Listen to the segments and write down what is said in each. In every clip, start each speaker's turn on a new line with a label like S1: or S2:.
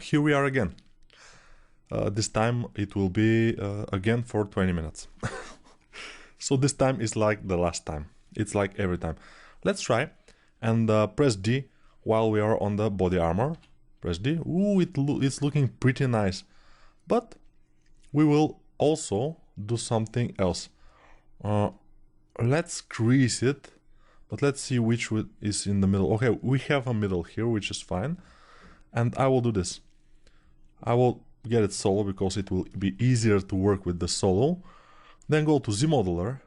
S1: Here we are again. This time it will be again for 20 minutes. So this time is like the last time. It's like every time. Let's try and press D while we are on the body armor. Press D. Ooh, it's looking pretty nice. But we will also do something else. Let's crease it, but let's see which is in the middle. Okay, we have a middle here, which is fine. And I will do this. I will get it solo because it will be easier to work with the solo. Then go to Z modeler,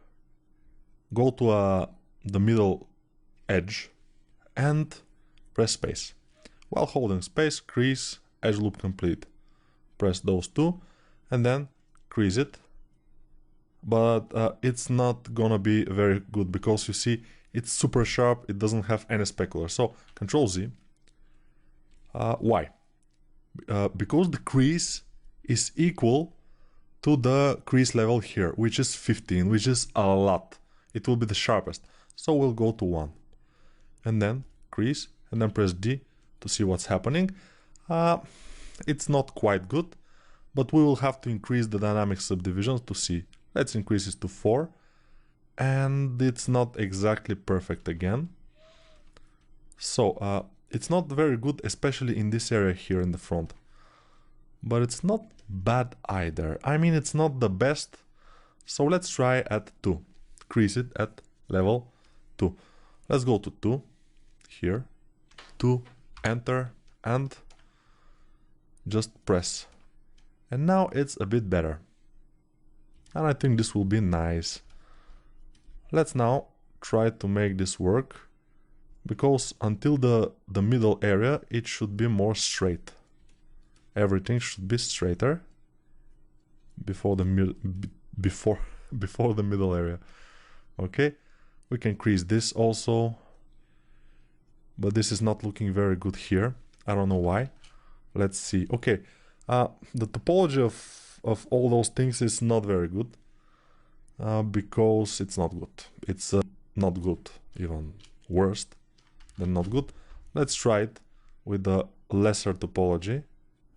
S1: go to the middle edge and press space. While holding space, crease, edge loop complete. Press those two and then crease it. But it's not gonna be very good because you see it's super sharp, it doesn't have any specular. So Control Z. Why? Because the crease is equal to the crease level here, which is 15, which is a lot. It will be the sharpest. So we'll go to 1. And then crease, and then press D to see what's happening. It's not quite good, but we will have to increase the dynamic subdivisions to see. Let's increase it to 4. And it's not exactly perfect again. So it's not very good, especially in this area here in the front. But it's not bad either. I mean, it's not the best. So let's try at 2. Crease it at level 2. Let's go to 2. Here. 2. Enter. And just press. And now it's a bit better. And I think this will be nice. Let's now try to make this work. Because until the middle area, it should be more straight. Everything should be straighter before the middle area. Okay, we can crease this also, but this is not looking very good here. I don't know why. Let's see. Okay, the topology of all those things is not very good because it's not good. It's not good, even worst than not good. Let's try it with the lesser topology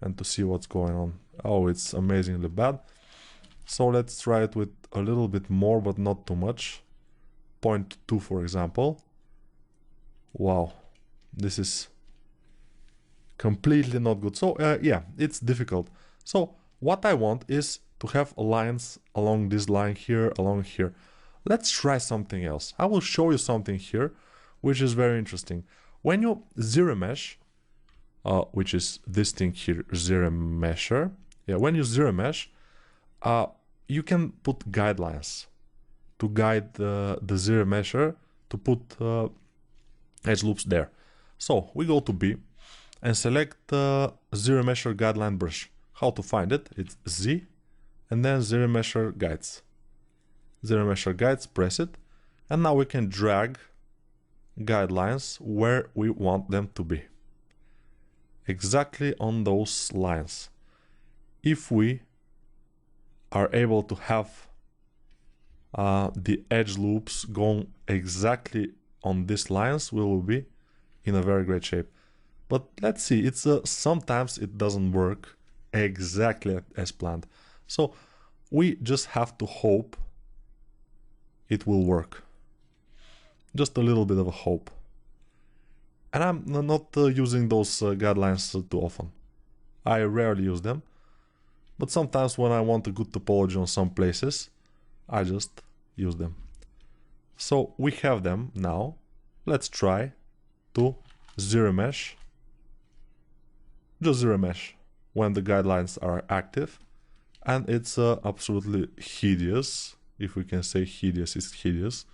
S1: and to see what's going on. Oh, it's amazingly bad. So let's try it with a little bit more, but not too much. 0.2, for example. Wow, this is completely not good. So yeah, it's difficult. So what I want is to have lines along this line here, along here. Let's try something else. I will show you something here which is very interesting. When you zero mesh, which is this thing here, zero mesher. Yeah, when you zero mesh, you can put guidelines to guide the zero mesher to put edge loops there. So we go to B and select the zero mesher guideline brush. How to find it? It's Z and then zero mesher guides. Zero mesher guides, press it, and now we can drag guidelines where we want them to be. Exactly on those lines. If we are able to have the edge loops going exactly on these lines, we will be in a very great shape. But let's see, it's sometimes it doesn't work exactly as planned. So we just have to hope it will work. Just a little bit of a hope. And I'm not using those guidelines too often. I rarely use them. But sometimes when I want a good topology on some places, I just use them. So we have them now. Let's try to zero mesh. Just zero mesh when the guidelines are active. And it's absolutely hideous. If we can say hideous, it's hideous.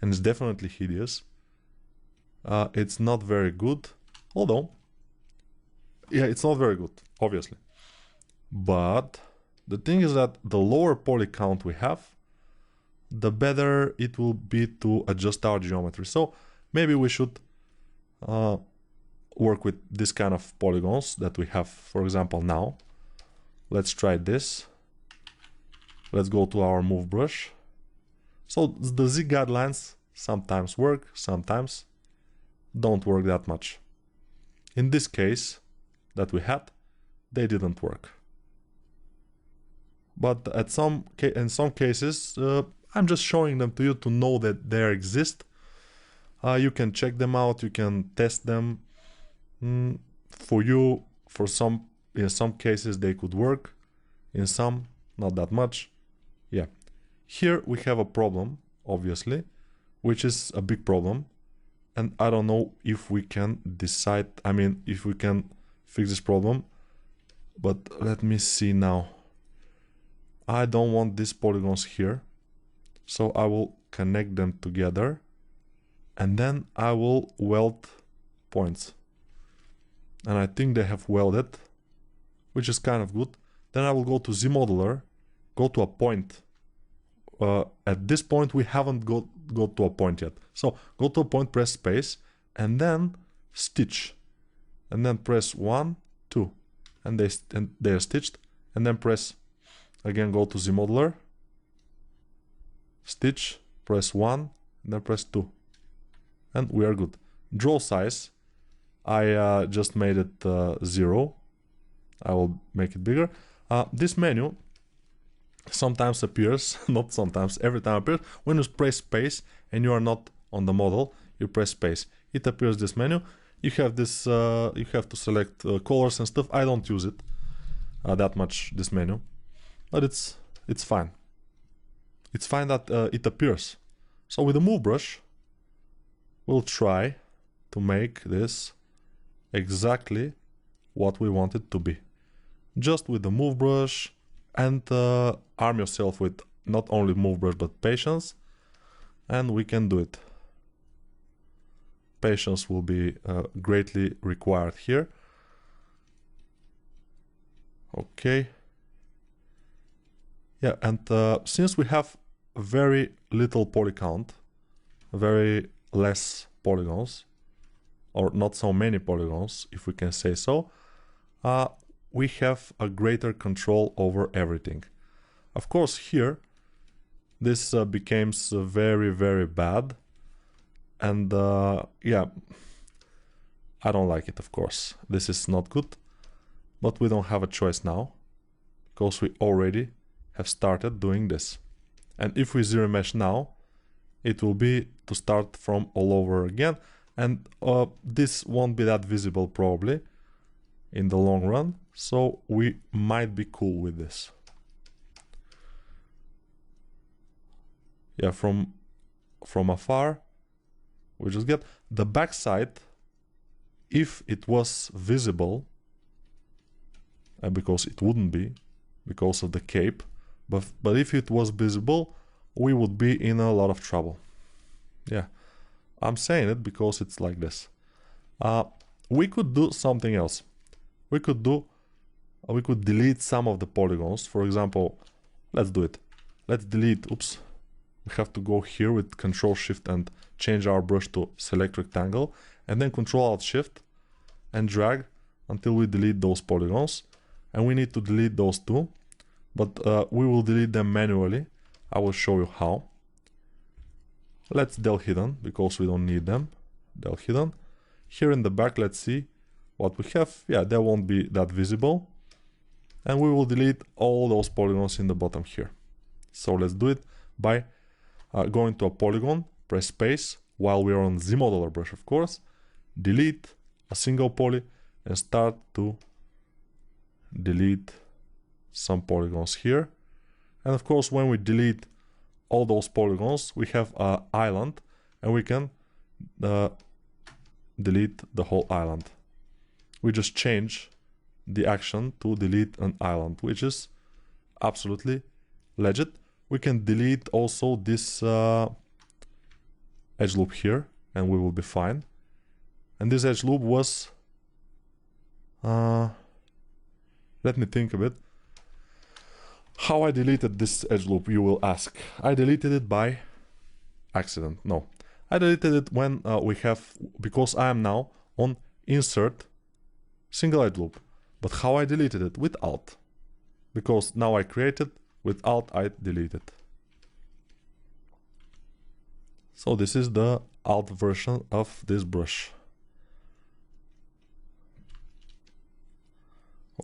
S1: And it's definitely hideous. It's not very good, although, yeah, it's not very good, obviously. But the thing is that the lower poly count we have, the better it will be to adjust our geometry. So maybe we should work with this kind of polygons that we have, for example, now. Let's try this. Let's go to our move brush. So the Z guidelines sometimes work, sometimes don't work that much. In this case, that we had, they didn't work. But in some cases, I'm just showing them to you to know that they exist. You can check them out, you can test them. For you, in some cases they could work, in some not that much. Yeah, here we have a problem, obviously, which is a big problem, and I don't know if we can decide, if we can fix this problem. But let me see now. I don't want these polygons here, so I will connect them together, and then I will weld points. And I think they have welded, which is kind of good. Then I will go to ZModeler, go to a point. At this point we haven't got to a point yet. So go to a point, press space, and then stitch. And then press 1, 2. And they are stitched. And then press, again go to ZModeler, stitch, press 1, and then press 2. And we are good. Draw size, I just made it 0. I will make it bigger. This menu sometimes appears, not sometimes, every time appears, when you press space and you are not on the model, you press space. It appears this menu. You have this, you have to select colors and stuff. I don't use it that much, this menu, but it's fine. It's fine that it appears. So with the move brush, we'll try to make this exactly what we want it to be. Just with the move brush, and arm yourself with not only move brush but patience, and we can do it. Patience will be greatly required here. Okay. Yeah, and since we have very little poly count, very less polygons, or not so many polygons, if we can say so, we have a greater control over everything. Of course, here, this becomes very, very bad. And yeah, I don't like it, of course. This is not good. But we don't have a choice now, because we already have started doing this. And if we zero mesh now, it will be to start from all over again. And this won't be that visible probably in the long run. So we might be cool with this. Yeah, from afar, we just get the backside. If it was visible, and because it wouldn't be, because of the cape, but if it was visible, we would be in a lot of trouble. Yeah, I'm saying it because it's like this. We could do something else. We could delete some of the polygons. For example, let's do it. Let's delete, oops. We have to go here with Control Shift and change our brush to select rectangle, and then Control Alt Shift and drag until we delete those polygons. And we need to delete those too, but we will delete them manually. I will show you how. Let's del hidden because we don't need them. Del hidden. Here in the back, let's see what we have. Yeah, they won't be that visible. And we will delete all those polygons in the bottom here. So let's do it by going to a polygon, press space while we are on ZModeler brush, of course, delete a single poly and start to delete some polygons here. And of course, when we delete all those polygons, we have an island and we can delete the whole island. We just change the action to delete an island, which is absolutely legit. We can delete also this edge loop here and we will be fine. And this edge loop was let me think a bit. How I deleted this edge loop, you will ask. I deleted it by accident. No, I deleted it when because I am now on insert single edge loop. But how I deleted it? With Alt. Because now I created, with Alt I deleted. So this is the Alt version of this brush.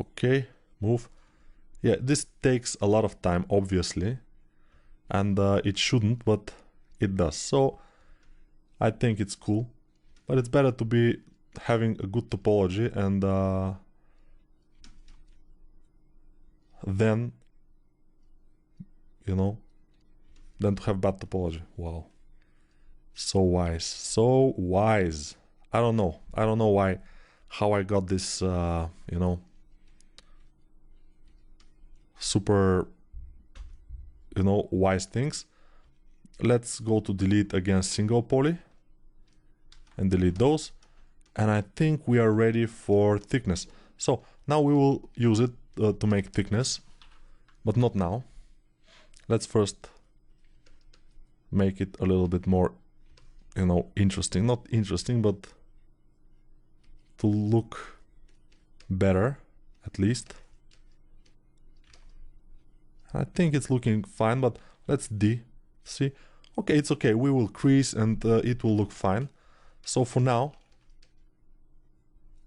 S1: Okay, move. Yeah, this takes a lot of time, obviously, and it shouldn't, but it does. So I think it's cool, but it's better to be having a good topology and then, you know, than to have bad topology. Wow. So wise. So wise. I don't know. I don't know why, how I got this, you know, super, you know, wise things. Let's go to delete again single poly and delete those. And I think we are ready for thickness. So now we will use it to make thickness, but not now. Let's first make it a little bit more, you know, interesting. Not interesting, but to look better, at least. I think it's looking fine, but let's see. Okay, it's okay. We will crease and it will look fine. So for now,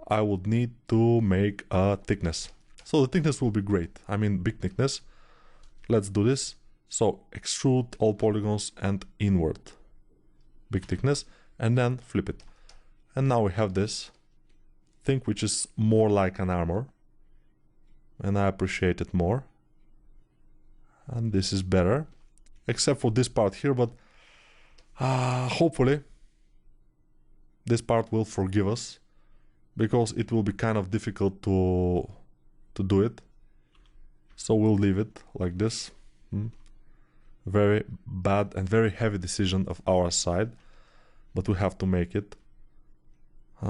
S1: I would need to make a thickness. So the thickness will be great. I mean, big thickness. Let's do this. So extrude all polygons and inward. Big thickness, and then flip it. And now we have this thing which is more like an armor. And I appreciate it more. And this is better. Except for this part here, but hopefully this part will forgive us, because it will be kind of difficult to do it. So we'll leave it like this. Very bad and very heavy decision of our side, but we have to make it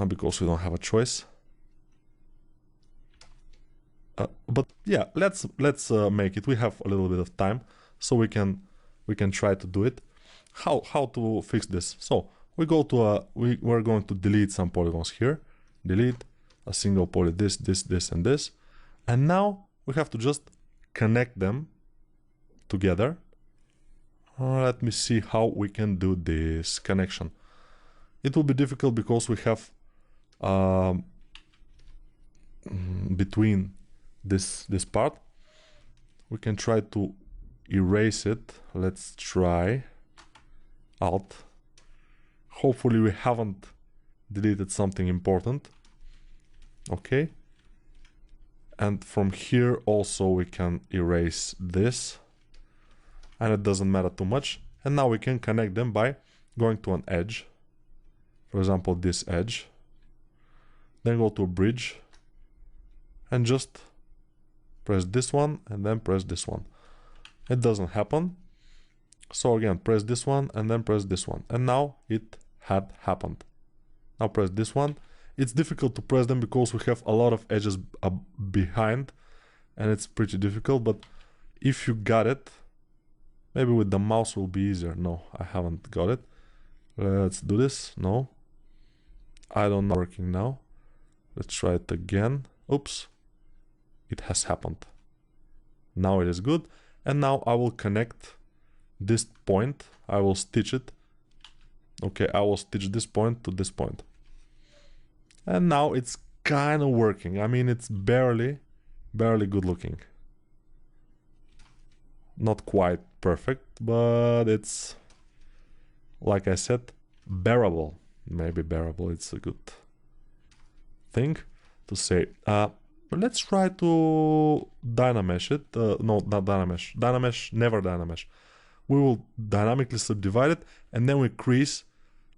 S1: because we don't have a choice. But yeah, let's make it. We have a little bit of time, so we can try to do it. How to fix this? So we go to we're going to delete some polygons here. Delete a single poly, this, and this. And now we have to just connect them together. Let me see how we can do this connection. It will be difficult because we have between this part. We can try to erase it. Let's try Alt. Hopefully we haven't deleted something important. Okay. And from here also we can erase this. And it doesn't matter too much. And now we can connect them by going to an edge. For example, this edge. Then go to a bridge. And just press this one and then press this one. It doesn't happen. So again, press this one and then press this one. And now it had happened. Now press this one. It's difficult to press them because we have a lot of edges behind. And it's pretty difficult. But if you got it, maybe with the mouse will be easier. No, I haven't got it. Let's do this. No. I don't know. Working now. Let's try it again. Oops. It has happened. Now it is good. And now I will connect this point. I will stitch it. Okay, I will stitch this point to this point. And now it's kind of working. I mean, it's barely good looking. Not quite perfect, but it's, like I said, bearable. Maybe bearable, it's a good thing to say. Let's try to Dynamesh it. No, not Dynamesh. Dynamesh, never Dynamesh. We will dynamically subdivide it and then we crease.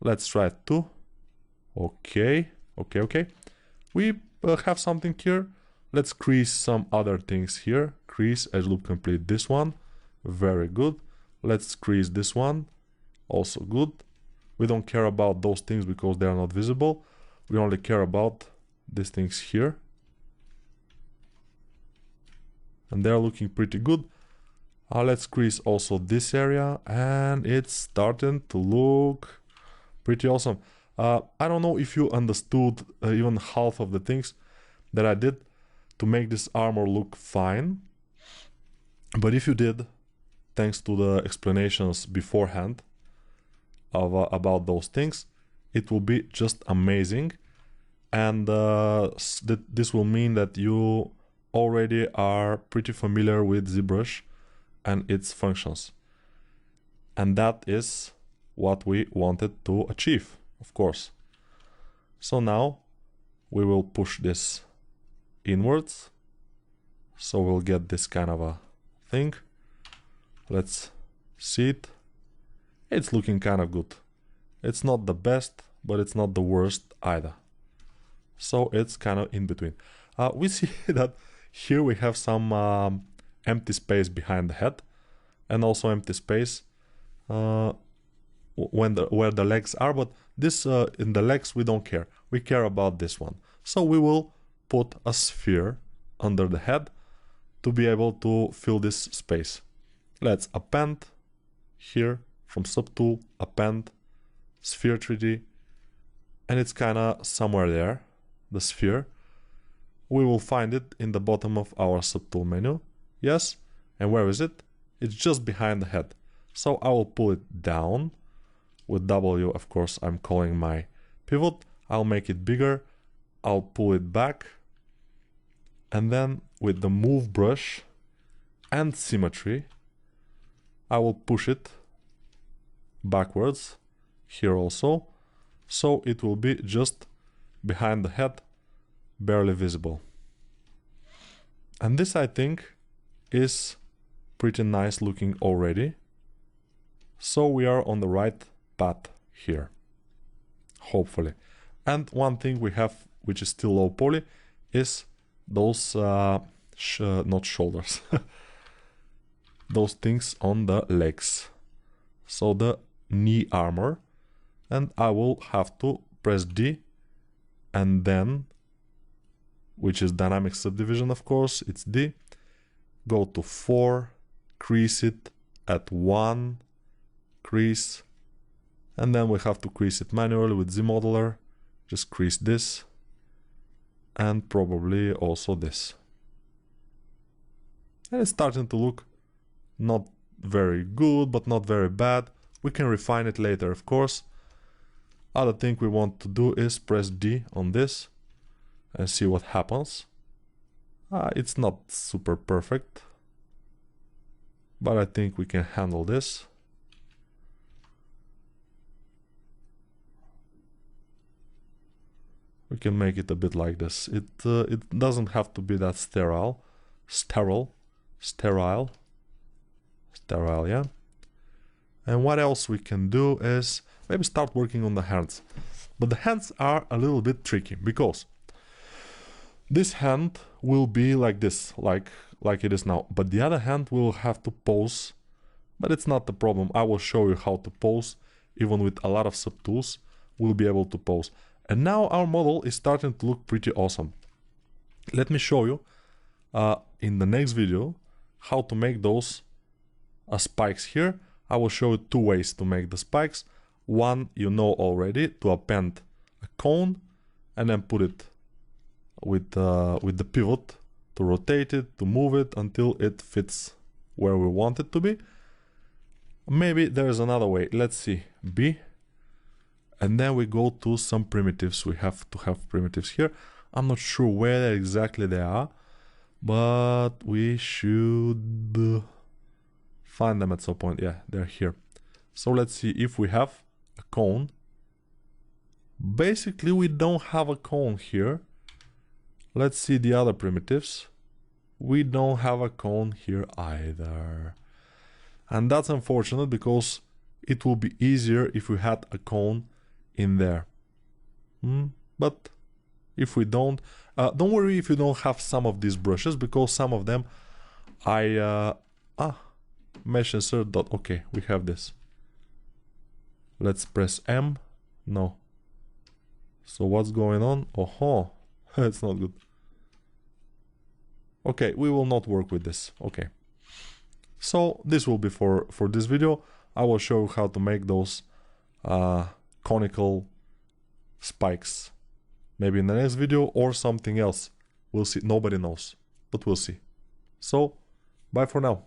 S1: Let's try it too. Okay. We have something here. Let's crease some other things here. Crease, edge loop complete, this one. Very good. Let's crease this one. Also good. We don't care about those things because they are not visible. We only care about these things here. And they're looking pretty good. Let's crease also this area. And it's starting to look pretty awesome. I don't know if you understood even half of the things that I did to make this armor look fine. But if you did, thanks to the explanations beforehand about those things, it will be just amazing. And this will mean that you already are pretty familiar with ZBrush and its functions. And that is what we wanted to achieve, of course. So now we will push this inwards. So we'll get this kind of a thing. Let's see it. It's looking kind of good. It's not the best, but it's not the worst either. So it's kind of in between. We see that here we have some empty space behind the head, and also empty space where the legs are, but this in the legs we don't care. We care about this one. So we will put a sphere under the head to be able to fill this space. Let's append here from subtool, append sphere 3D, and it's kind of somewhere there, the sphere. We will find it in the bottom of our subtool menu. Yes, and where is it? It's just behind the head. So I will pull it down with W. Of course, I'm calling my pivot. I'll make it bigger. I'll pull it back, and then with the move brush and symmetry, I will push it backwards here also, so it will be just behind the head, barely visible. And this, I think, is pretty nice looking already. So we are on the right path here, hopefully. And one thing we have, which is still low poly, is those not shoulders, those things on the legs. So the knee armor, and I will have to press D, and then, which is dynamic subdivision, of course, it's D, go to 4, crease it at 1, crease, and then we have to crease it manually with Z modeler. Just crease this, and probably also this. And it's starting to look not very good, but not very bad. We can refine it later, of course. Other thing we want to do is press D on this and see what happens. It's not super perfect, but I think we can handle this. We can make it a bit like this. It doesn't have to be that sterile, yeah. And what else we can do is maybe start working on the hands. But the hands are a little bit tricky, because this hand will be like this, like it is now. But the other hand will have to pose, but it's not the problem. I will show you how to pose. Even with a lot of subtools, we'll be able to pose. And now our model is starting to look pretty awesome. Let me show you in the next video how to make those spikes here. I will show you 2 ways to make the spikes. One you know already, to append a cone and then put it with the pivot to rotate it, to move it until it fits where we want it to be. Maybe there's another way. Let's see, B. And then we go to some primitives. We have to have primitives here. I'm not sure where exactly they are, but we should find them at some point. Yeah, they're here. So let's see if we have a cone. Basically, we don't have a cone here. Let's see the other primitives. We don't have a cone here either. And that's unfortunate, because it will be easier if we had a cone in there. But if we don't worry if you don't have some of these brushes, because some of them mesh insert dot. Okay, we have this. Let's press M. No. So what's going on? Oh, it's not good. Okay, we will not work with this. Okay. So this will be for this video. I will show you how to make those conical spikes. Maybe in the next video or something else. We'll see. Nobody knows, but we'll see. So, bye for now.